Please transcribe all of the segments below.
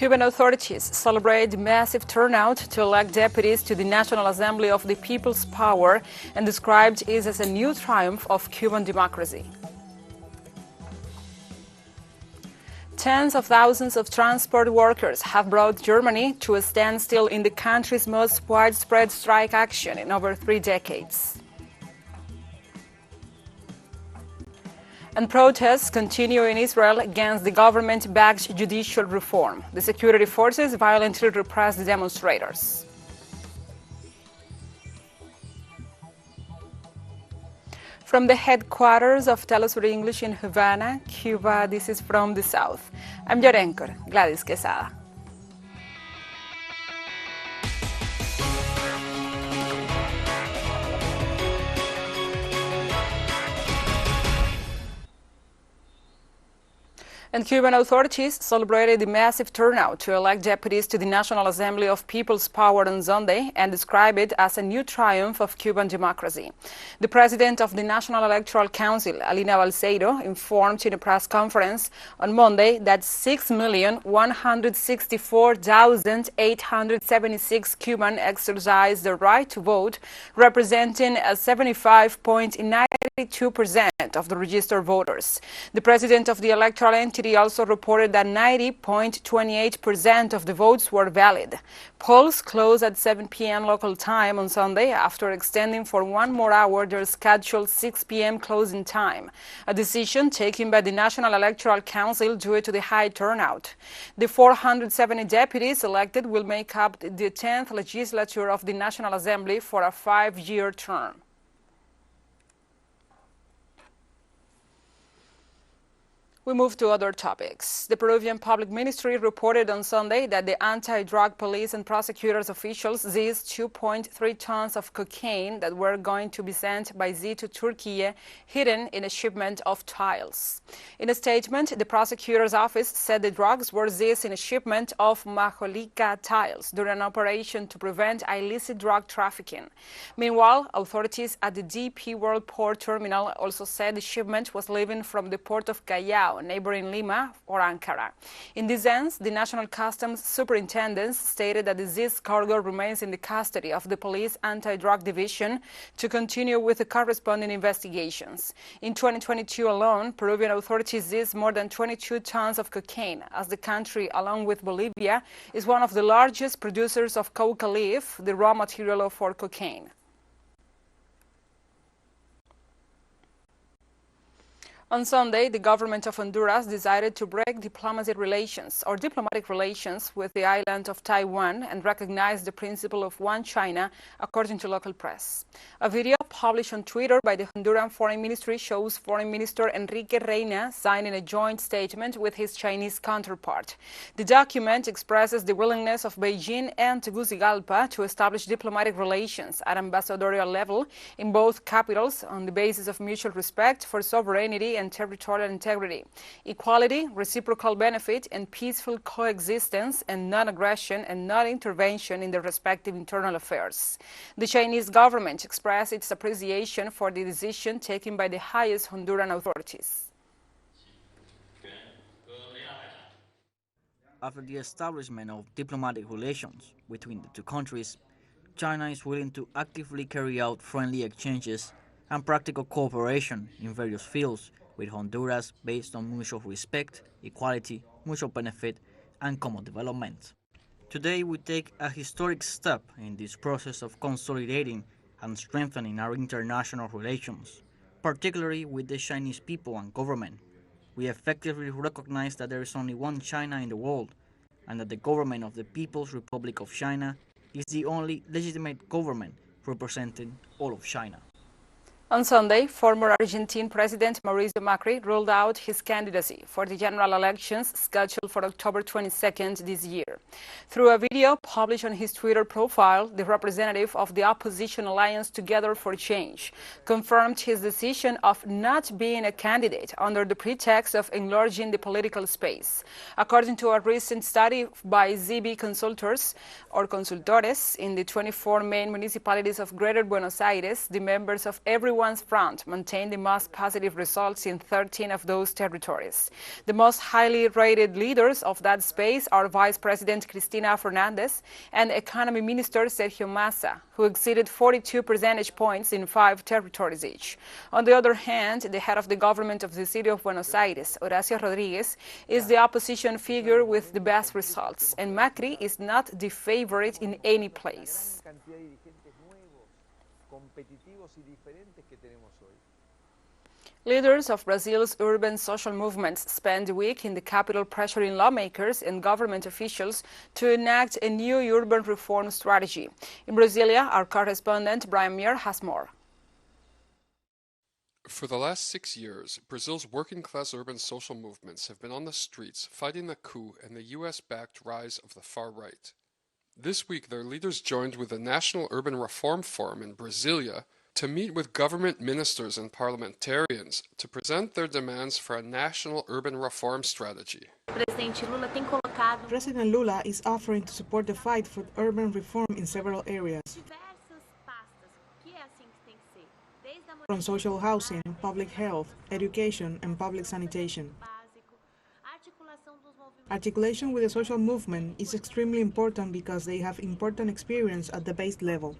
Cuban authorities celebrate massive turnout to elect deputies to the National Assembly of the People's Power and described it as a new triumph of Cuban democracy. Tens of thousands of transport workers have brought Germany to a standstill in the country's most widespread strike action in over 3 decades. And protests continue in Israel against the government-backed judicial reform. The security forces violently repressed the demonstrators. From the headquarters of TeleSUR English in Havana, Cuba, this is From the South. I'm your anchor, Gladys Quesada. And Cuban authorities celebrated the massive turnout to elect deputies to the National Assembly of People's Power on Sunday and described it as a new triumph of Cuban democracy. The president of the National Electoral Council, Alina Balseiro, informed in a press conference on Monday that 6,164,876 Cubans exercised their right to vote, representing a 75.92% of the registered voters. The president of the electoral entity also reported that 90.28% of the votes were valid. Polls closed at 7 p.m. local time on Sunday after extending for 1 more hour their scheduled 6 p.m. closing time, a decision taken by the National Electoral Council due to the high turnout. The 470 deputies elected will make up the 10th legislature of the National Assembly for a 5-year term. We move to other topics. The Peruvian Public Ministry reported on Sunday that the anti-drug police and prosecutors officials seized 2.3 tons of cocaine that were going to be sent by sea to Turkey, hidden in a shipment of tiles. In a statement, the prosecutor's office said the drugs were seized in a shipment of majolica tiles during an operation to prevent illicit drug trafficking. Meanwhile, authorities at the DP World Port Terminal also said the shipment was leaving from the port of Callao, neighboring Lima or Ankara. In this sense, the National Customs Superintendent stated that the seized cargo remains in the custody of the Police Anti-Drug Division to continue with the corresponding investigations. In 2022 alone, Peruvian authorities seized more than 22 tons of cocaine, as the country, along with Bolivia, is one of the largest producers of coca leaf, the raw material for cocaine. On Sunday, the government of Honduras decided to break diplomatic relations with the island of Taiwan and recognize the principle of one China, according to local press. A video published on Twitter by the Honduran Foreign Ministry shows Foreign Minister Enrique Reina signing a joint statement with his Chinese counterpart. The document expresses the willingness of Beijing and Tegucigalpa to establish diplomatic relations at ambassadorial level in both capitals on the basis of mutual respect for sovereignty and territorial integrity, equality, reciprocal benefit, and peaceful coexistence, and non-aggression and non-intervention in their respective internal affairs. The Chinese government expressed its appreciation for the decision taken by the highest Honduran authorities. After the establishment of diplomatic relations between the two countries, China is willing to actively carry out friendly exchanges and practical cooperation in various fields with Honduras based on mutual respect, equality, mutual benefit, and common development. Today we take a historic step in this process of consolidating and strengthening our international relations, particularly with the Chinese people and government. We effectively recognize that there is only one China in the world, and that the government of the People's Republic of China is the only legitimate government representing all of China. On Sunday, former Argentine President Mauricio Macri ruled out his candidacy for the general elections scheduled for October 22nd this year. Through a video published on his Twitter profile, the representative of the opposition alliance Together for Change confirmed his decision of not being a candidate under the pretext of enlarging the political space. According to a recent study by ZB Consultores in the 24 main municipalities of Greater Buenos Aires, the members of every one everyone's front maintained the most positive results in 13 of those territories. The most highly rated leaders of that space are Vice President Cristina Fernandez and Economy Minister Sergio Massa, who exceeded 42 percentage points in 5 territories each. On the other hand, the head of the government of the city of Buenos Aires, Horacio Rodríguez, is the opposition figure with the best results, and Macri is not the favorite in any place. Leaders of Brazil's urban social movements spent the week in the capital pressuring lawmakers and government officials to enact a new urban reform strategy. In Brasilia, our correspondent Brian Muir has more. For the last 6 years, Brazil's working-class urban social movements have been on the streets fighting the coup and the US-backed rise of the far right. This week, their leaders joined with the National Urban Reform Forum in Brasilia to meet with government ministers and parliamentarians to present their demands for a national urban reform strategy. President Lula is offering to support the fight for urban reform in several areas. From social housing, public health, education, and public sanitation. Articulation with the social movement is extremely important because they have important experience at the base level.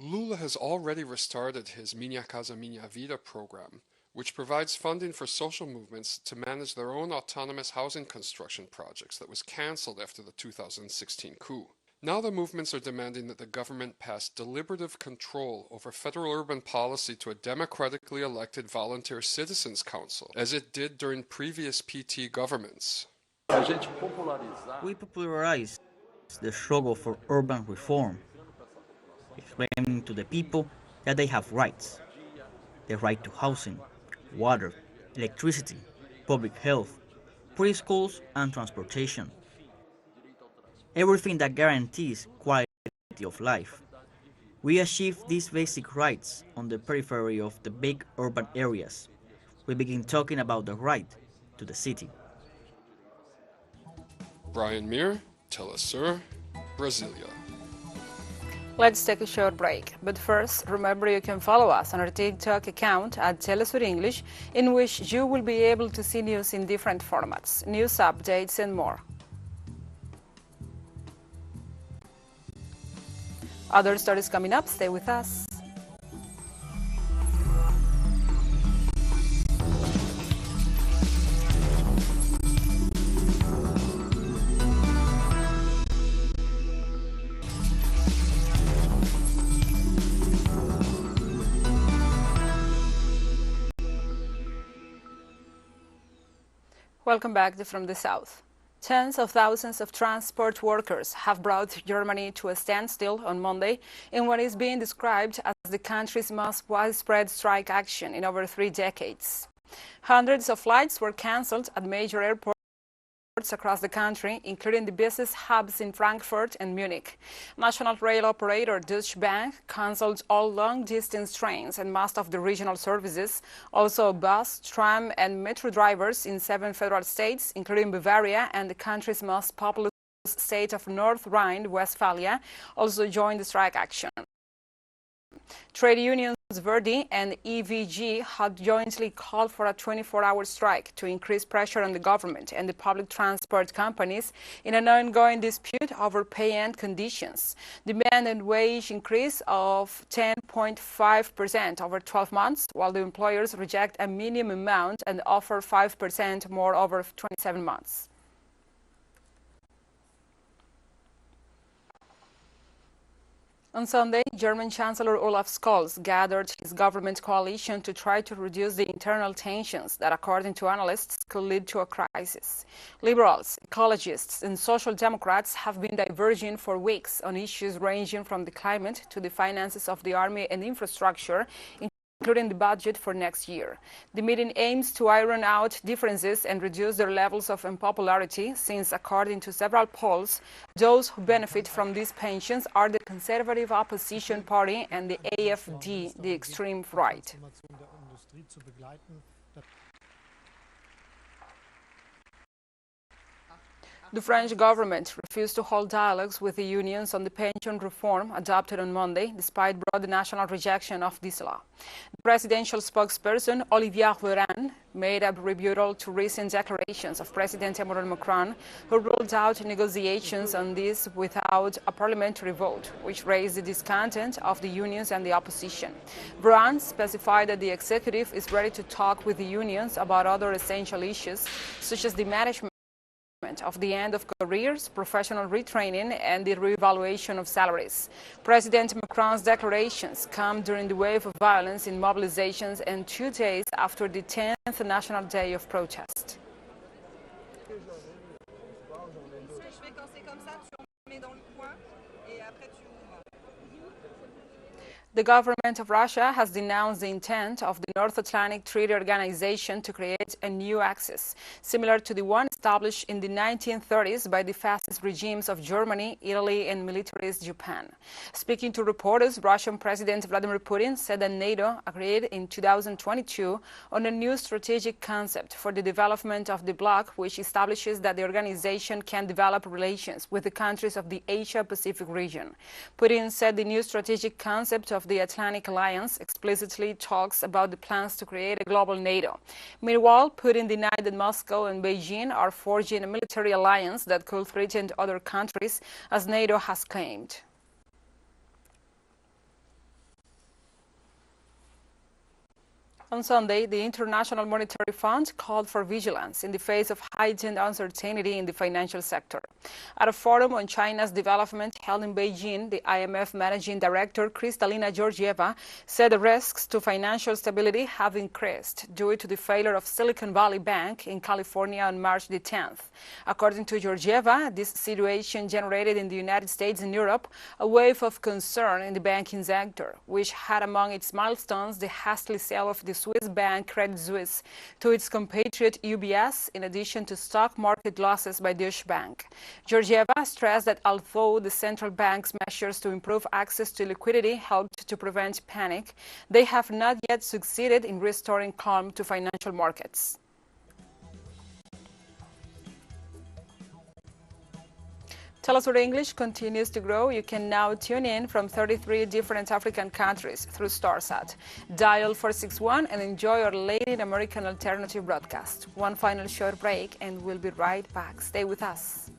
Lula has already restarted his Minha Casa Minha Vida program, which provides funding for social movements to manage their own autonomous housing construction projects that was cancelled after the 2016 coup. Now the movements are demanding that the government pass deliberative control over federal urban policy to a democratically elected volunteer citizens council, as it did during previous PT governments. We popularized the struggle for urban reform, explaining to the people that they have rights. The right to housing, water, electricity, public health, preschools, and transportation. Everything that guarantees quality of life. We achieve these basic rights on the periphery of the big urban areas. We begin talking about the right to the city. Brian Muir, TeleSUR, Brasilia. Let's take a short break. But first, remember you can follow us on our TikTok account at TeleSUR English, in which you will be able to see news in different formats, news updates, and more. Other stories coming up. Stay with us. Welcome back from the south. Tens of thousands of transport workers have brought Germany to a standstill on Monday in what is being described as the country's most widespread strike action in over 3 decades. Hundreds of flights were cancelled at major airports across the country, including the business hubs in Frankfurt and Munich. National rail operator Deutsche Bahn cancelled all long-distance trains and most of the regional services. Also, bus, tram, and metro drivers in 7 federal states, including Bavaria and the country's most populous state of North Rhine-Westphalia, also joined the strike action. Trade unions Verdi and EVG had jointly called for a 24-hour strike to increase pressure on the government and the public transport companies in an ongoing dispute over pay and conditions. Demand and wage increase of 10.5% over 12 months, while the employers reject a minimum amount and offer 5% more over 27 months. On Sunday, German Chancellor Olaf Scholz gathered his government coalition to try to reduce the internal tensions that, according to analysts, could lead to a crisis. Liberals, ecologists, and social democrats have been diverging for weeks on issues ranging from the climate to the finances of the army and infrastructure, including the budget for next year. The meeting aims to iron out differences and reduce their levels of unpopularity, since, according to several polls, those who benefit from these pensions are the Conservative Opposition Party and the AfD, the extreme right. The French government refused to hold dialogues with the unions on the pension reform adopted on Monday, despite broad national rejection of this law. The presidential spokesperson, Olivier Véran, made a rebuttal to recent declarations of President Emmanuel Macron, who ruled out negotiations on this without a parliamentary vote, which raised the discontent of the unions and the opposition. Véran specified that the executive is ready to talk with the unions about other essential issues, such as the management of the end of careers, professional retraining, and the reevaluation of salaries. President Macron's declarations come during the wave of violence in mobilizations and 2 days after the 10th National Day of Protest. The government of Russia has denounced the intent of the North Atlantic Treaty Organization to create a new axis, similar to the one established in the 1930s by the fascist regimes of Germany, Italy, and militarist Japan. Speaking to reporters, Russian President Vladimir Putin said that NATO agreed in 2022 on a new strategic concept for the development of the bloc, which establishes that the organization can develop relations with the countries of the Asia-Pacific region. Putin said the new strategic concept of the Atlantic Alliance explicitly talks about the plans to create a global NATO. Meanwhile, Putin denied that Moscow and Beijing are forging a military alliance that could threaten other countries, as NATO has claimed. On Sunday, the International Monetary Fund called for vigilance in the face of heightened uncertainty in the financial sector. At a forum on China's development held in Beijing, the IMF Managing Director Kristalina Georgieva said the risks to financial stability have increased due to the failure of Silicon Valley Bank in California on March the 10th. According to Georgieva, this situation generated in the United States and Europe a wave of concern in the banking sector, which had among its milestones the hastily sale of the Swiss bank Credit Suisse to its compatriot UBS, in addition to stock market losses by Deutsche Bank. Georgieva stressed that although the central bank's measures to improve access to liquidity helped to prevent panic, they have not yet succeeded in restoring calm to financial markets. TeleSUR English continues to grow. You can now tune in from 33 different African countries through StarSat. Dial 461 and enjoy our Latin American alternative broadcast. One final short break and we'll be right back. Stay with us.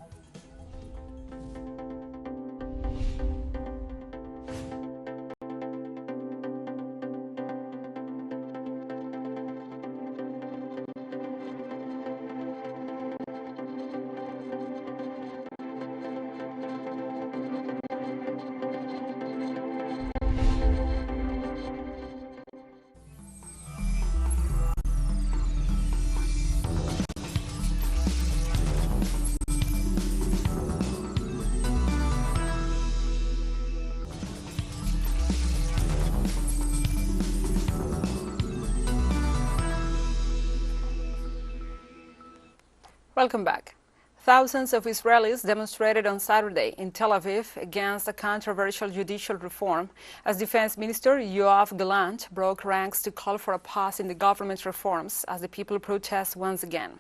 Welcome back. Thousands of Israelis demonstrated on Saturday in Tel Aviv against a controversial judicial reform as Defense Minister Yoav Gallant broke ranks to call for a pause in the government reforms as the people protest once again.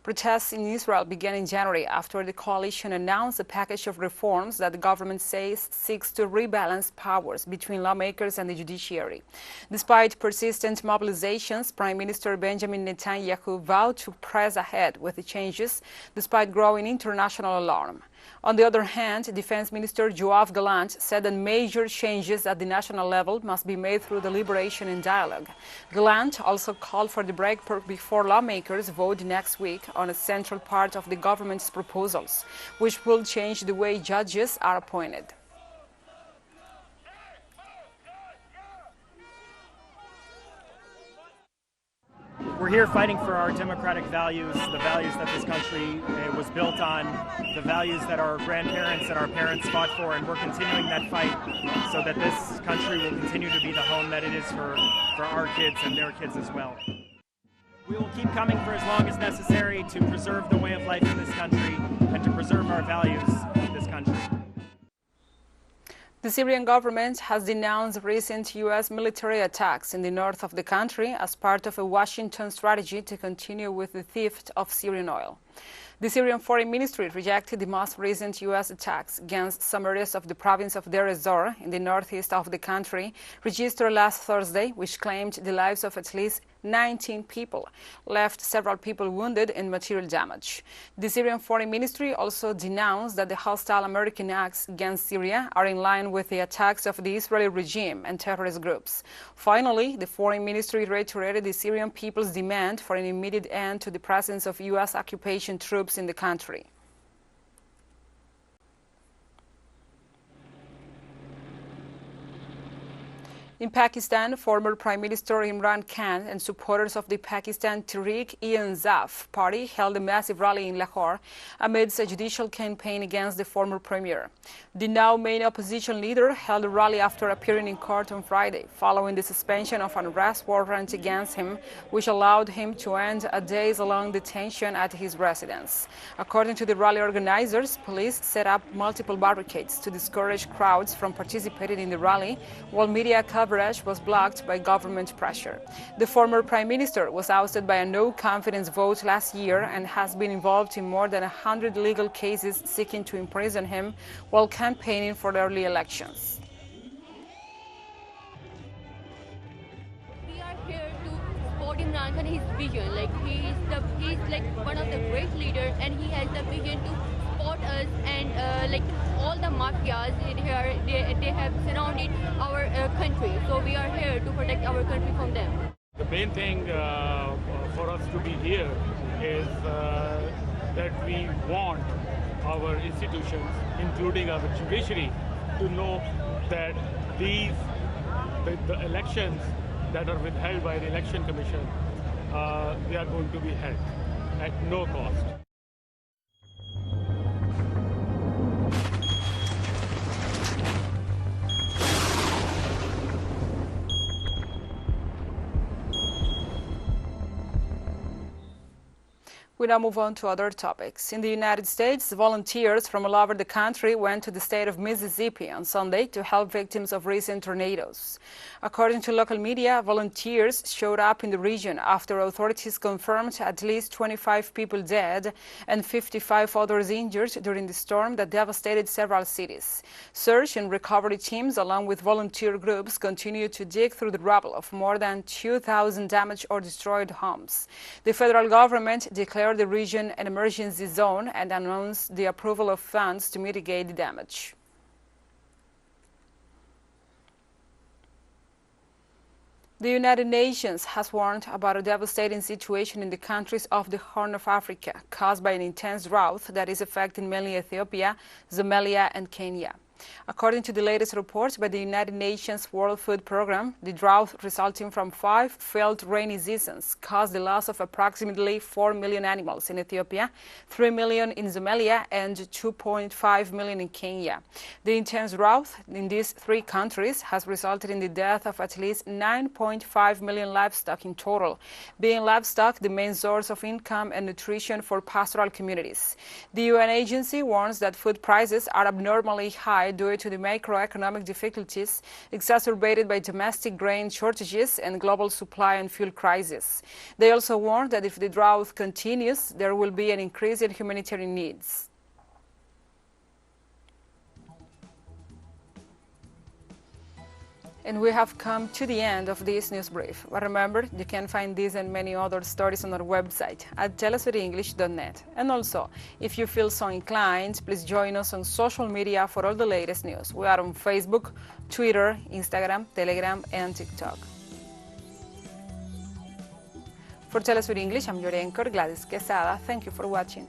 Protests in Israel began in January after the coalition announced a package of reforms that the government says seeks to rebalance powers between lawmakers and the judiciary. Despite persistent mobilizations, Prime Minister Benjamin Netanyahu vowed to press ahead with the changes despite growing international alarm. On the other hand, Defense Minister Yoav Gallant said that major changes at the national level must be made through deliberation and dialogue. Gallant also called for the break before lawmakers vote next week on a central part of the government's proposals, which will change the way judges are appointed. We're here fighting for our democratic values, the values that this country was built on, the values that our grandparents and our parents fought for, and we're continuing that fight so that this country will continue to be the home that it is for our kids and their kids as well. We will keep coming for as long as necessary to preserve the way of life in this country and to preserve our values in this country. The Syrian government has denounced recent U.S. military attacks in the north of the country as part of a Washington strategy to continue with the theft of Syrian oil. The Syrian Foreign Ministry rejected the most recent U.S. attacks against some areas of the province of Deir ez-Zor in the northeast of the country, registered last Thursday, which claimed the lives of at least 19 people, left several people wounded and material damage. The Syrian Foreign Ministry also denounced that the hostile American acts against Syria are in line with the attacks of the Israeli regime and terrorist groups. Finally, the Foreign Ministry reiterated the Syrian people's demand for an immediate end to the presence of U.S. occupation troops in the country. In Pakistan, former Prime Minister Imran Khan and supporters of the Pakistan Tehreek-e-Insaf party held a massive rally in Lahore amidst a judicial campaign against the former premier. The now main opposition leader held a rally after appearing in court on Friday, following the suspension of an arrest warrant against him, which allowed him to end a days-long detention at his residence. According to the rally organizers, police set up multiple barricades to discourage crowds from participating in the rally, while media coverage was blocked by government pressure. The former prime minister was ousted by a no-confidence vote last year and has been involved in more than 100 legal cases seeking to imprison him while campaigning for the early elections. We are here to support Imran Khan, his vision. He's like one of the great leaders, and he has the vision to support us and all the mafias here, they have surrounded our country. So we are here to protect our country from them. The main thing for us to be here is that we want our institutions, including our judiciary, to know that the elections that are withheld by the Election Commission, they are going to be held at no cost. We now move on to other topics. In the United States, volunteers from all over the country went to the state of Mississippi on Sunday to help victims of recent tornadoes. According to local media, volunteers showed up in the region after authorities confirmed at least 25 people dead and 55 others injured during the storm that devastated several cities. Search and recovery teams, along with volunteer groups, continue to dig through the rubble of more than 2,000 damaged or destroyed homes. The federal government declared the region an emergency zone and announced the approval of funds to mitigate the damage. The United Nations has warned about a devastating situation in the countries of the Horn of Africa caused by an intense drought that is affecting mainly Ethiopia, Somalia, and Kenya. According to the latest reports by the United Nations World Food Programme, the drought resulting from 5 failed rainy seasons caused the loss of approximately 4 million animals in Ethiopia, 3 million in Somalia, and 2.5 million in Kenya. The intense drought in these 3 countries has resulted in the death of at least 9.5 million livestock in total, being livestock the main source of income and nutrition for pastoral communities. The UN agency warns that food prices are abnormally high due to the macroeconomic difficulties exacerbated by domestic grain shortages and global supply and fuel crisis. They also warn that if the drought continues, there will be an increase in humanitarian needs. And we have come to the end of this news brief. But remember, you can find these and many other stories on our website at telesurenglish.net. And also, if you feel so inclined, please join us on social media for all the latest news. We are on Facebook, Twitter, Instagram, Telegram, and TikTok. For TeleSUR English, I'm your anchor, Gladys Quesada. Thank you for watching.